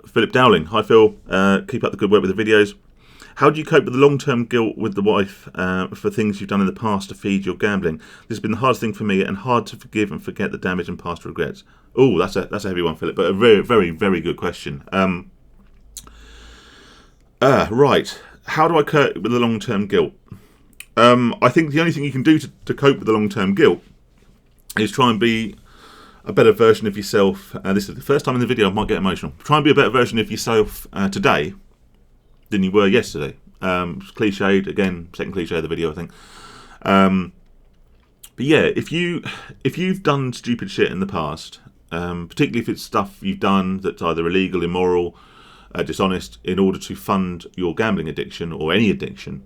Philip Dowling. Hi Phil, keep up the good work with the videos. How do you cope with the long-term guilt with the wife for things you've done in the past to feed your gambling? This has been the hardest thing for me and hard to forgive and forget the damage and past regrets. Oh, that's a heavy one, Philip, but a very, very, very good question. Right, how do I cope with the long-term guilt? I think the only thing you can do to cope with the long-term guilt is try and be a better version of yourself. This is the first time in the video I might get emotional. Try and be a better version of yourself today than you were yesterday. It's cliched, again, second cliche of the video, I think. But yeah, if you've done stupid shit in the past, particularly if it's stuff you've done that's either illegal, immoral, dishonest, in order to fund your gambling addiction or any addiction,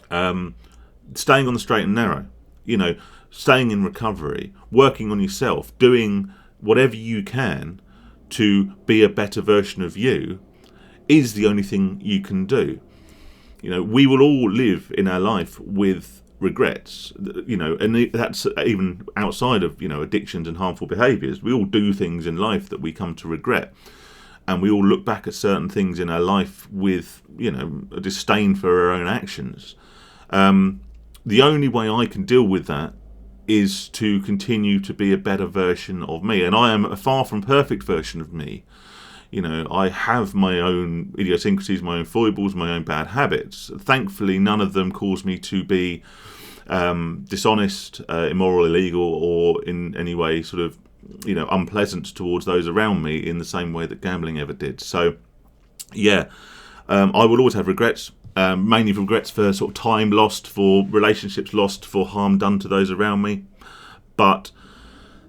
staying on the straight and narrow, staying in recovery, working on yourself, doing whatever you can to be a better version of you is the only thing you can do. We will all live in our life with regrets, and that's even outside of, addictions and harmful behaviours. We all do things in life that we come to regret. And we all look back at certain things in our life with, a disdain for our own actions. The only way I can deal with that is to continue to be a better version of me. And I am a far from perfect version of me. I have my own idiosyncrasies, my own foibles, my own bad habits. Thankfully, none of them cause me to be dishonest, immoral, illegal, or in any way sort of, unpleasant towards those around me in the same way that gambling ever did. So, yeah, I will always have regrets, mainly regrets for sort of time lost, for relationships lost, for harm done to those around me. But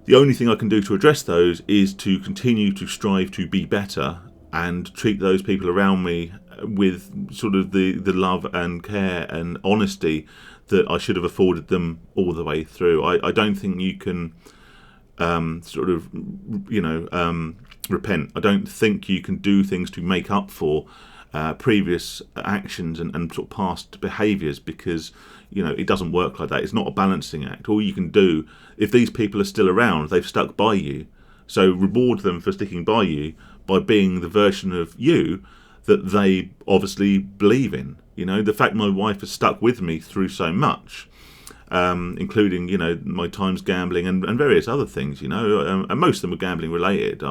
the only thing I can do to address those is to continue to strive to be better and treat those people around me with sort of the love and care and honesty that I should have afforded them all the way through. I don't think you can repent. I don't think you can do things to make up for previous actions and sort of past behaviours, because it doesn't work like that. It's not a balancing act. All you can do, if these people are still around, they've stuck by you, so reward them for sticking by you by being the version of you that they obviously believe in. The fact my wife has stuck with me through so much, including my times gambling and various other things, and most of them are gambling related.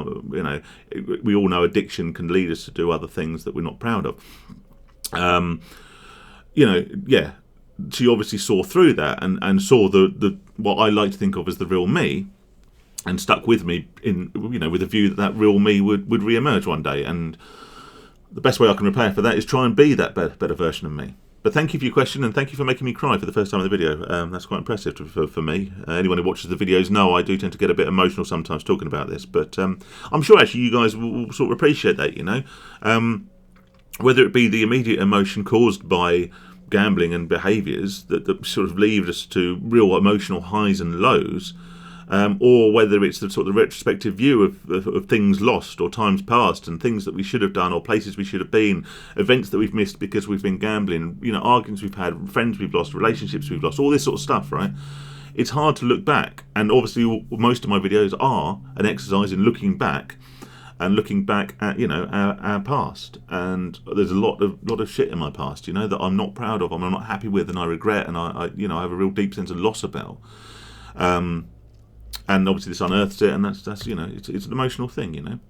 We all know addiction can lead us to do other things that we're not proud of. She obviously saw through that and saw the what I like to think of as the real me, and stuck with me in with a view that real me would re-emerge one day. And the best way I can prepare for that is try and be that better version of me. But thank you for your question, and thank you for making me cry for the first time in the video. That's quite impressive for me. Anyone who watches the videos know I do tend to get a bit emotional sometimes talking about this. But I'm sure actually you guys will sort of appreciate that, whether it be the immediate emotion caused by gambling and behaviours that sort of lead us to real emotional highs and lows, or whether it's the sort of retrospective view of things lost or times past and things that we should have done or places we should have been, events that we've missed because we've been gambling, arguments we've had, friends we've lost, relationships we've lost, all this sort of stuff, right? It's hard to look back, and obviously most of my videos are an exercise in looking back and looking back at our past. And there's a lot of shit in my past, that I'm not proud of, I'm not happy with, and I regret, and I have a real deep sense of loss about. And obviously this unearths it, and that's it's an emotional thing,